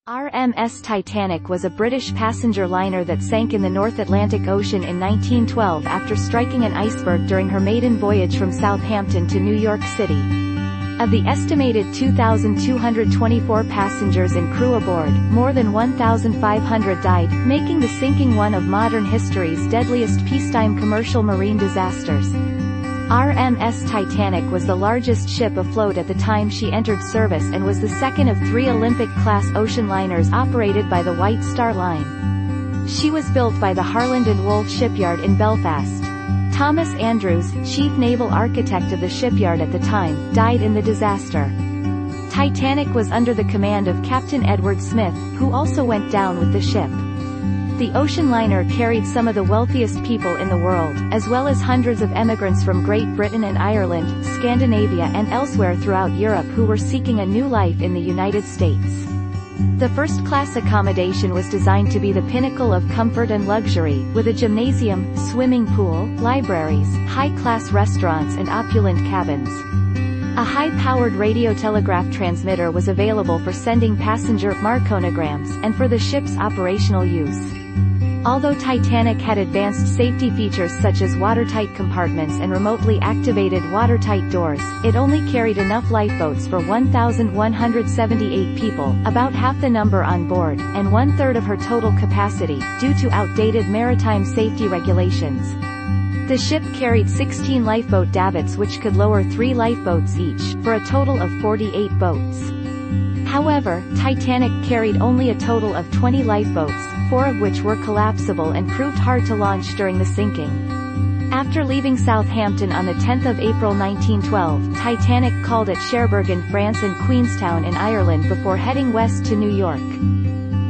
RMS Titanic was a British passenger liner that sank in the North Atlantic Ocean in 1912 after striking an iceberg during her maiden voyage from Southampton to New York City. Of the estimated 2,224 passengers and crew aboard, more than 1,500 died, making the sinking one of modern history's deadliest peacetime commercial marine disasters. RMS Titanic was the largest ship afloat at the time she entered service and was the second of three Olympic-class ocean liners operated by the White Star Line. She was built by the Harland and Wolff shipyard in Belfast. Thomas Andrews, chief naval architect of the shipyard at the time, died in the disaster. Titanic was under the command of Captain Edward Smith, who also went down with the ship. The ocean liner carried some of the wealthiest people in the world, as well as hundreds of emigrants from Great Britain and Ireland, Scandinavia and elsewhere throughout Europe who were seeking a new life in the United States. The first-class accommodation was designed to be the pinnacle of comfort and luxury, with a gymnasium, swimming pool, libraries, high-class restaurants and opulent cabins. A high-powered radiotelegraph transmitter was available for sending passenger marconograms, and for the ship's operational use. Although Titanic had advanced safety features such as watertight compartments and remotely activated watertight doors, it only carried enough lifeboats for 1,178 people, about half the number on board, and one-third of her total capacity, due to outdated maritime safety regulations. The ship carried 16 lifeboat davits which could lower 3 lifeboats each, for a total of 48 boats. However, Titanic carried only a total of 20 lifeboats, 4 of which were collapsible and proved hard to launch during the sinking. After leaving Southampton on the 10th of April 1912, Titanic called at Cherbourg in France and Queenstown in Ireland before heading west to New York.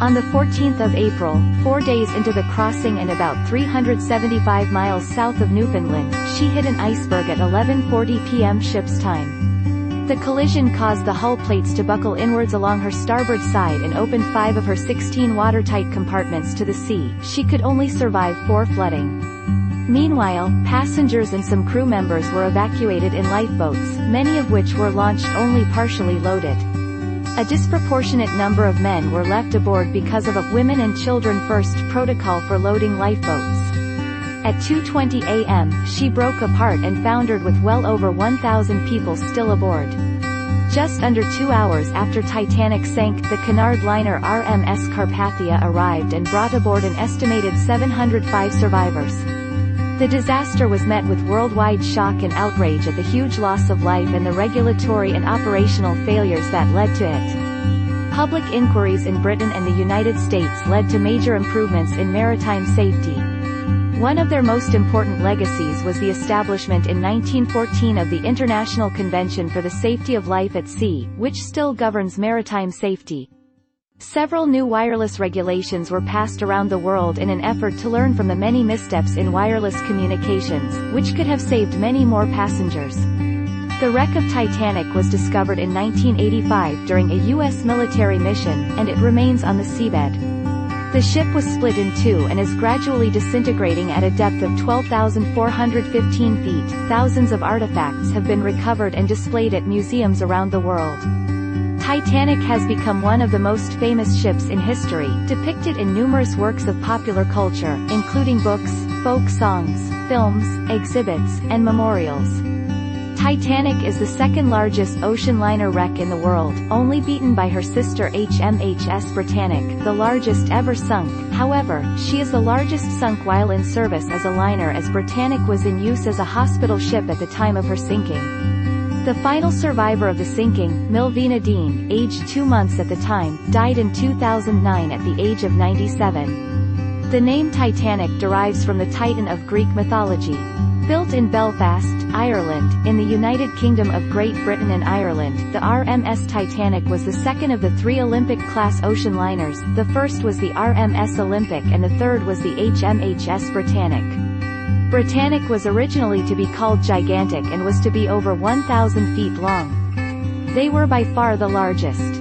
On the 14th of April, 4 days into the crossing and about 375 miles south of Newfoundland, she hit an iceberg at 11:40 p.m. ship's time. The collision caused the hull plates to buckle inwards along her starboard side and opened 5 of her 16 watertight compartments to the sea. She could only survive 4 flooding. Meanwhile, passengers and some crew members were evacuated in lifeboats, many of which were launched only partially loaded. A disproportionate number of men were left aboard because of a women and children first protocol for loading lifeboats. At 2:20 a.m., she broke apart and foundered with well over 1,000 people still aboard. Just under 2 hours after Titanic sank, the Cunard liner RMS Carpathia arrived and brought aboard an estimated 705 survivors. The disaster was met with worldwide shock and outrage at the huge loss of life and the regulatory and operational failures that led to it. Public inquiries in Britain and the United States led to major improvements in maritime safety. One of their most important legacies was the establishment in 1914 of the International Convention for the Safety of Life at Sea, which still governs maritime safety. Several new wireless regulations were passed around the world in an effort to learn from the many missteps in wireless communications, which could have saved many more passengers. The wreck of Titanic was discovered in 1985 during a U.S. military mission, and it remains on the seabed. The ship was split in 2 and is gradually disintegrating at a depth of 12,415 feet. Thousands of artifacts have been recovered and displayed at museums around the world. Titanic has become one of the most famous ships in history, depicted in numerous works of popular culture, including books, folk songs, films, exhibits, and memorials. Titanic is the second largest ocean liner wreck in the world, only beaten by her sister HMHS Britannic, the largest ever sunk. However, she is the largest sunk while in service as a liner, as Britannic was in use as a hospital ship at the time of her sinking. The final survivor of the sinking, Milvina Dean, aged 2 months at the time, died in 2009 at the age of 97. The name Titanic derives from the Titan of Greek mythology. Built in Belfast, Ireland, in the United Kingdom of Great Britain and Ireland, the RMS Titanic was the second of the 3 Olympic-class ocean liners. The first was the RMS Olympic and the third was the HMHS Britannic. Britannic was originally to be called Gigantic and was to be over 1,000 feet long. They were by far the largest.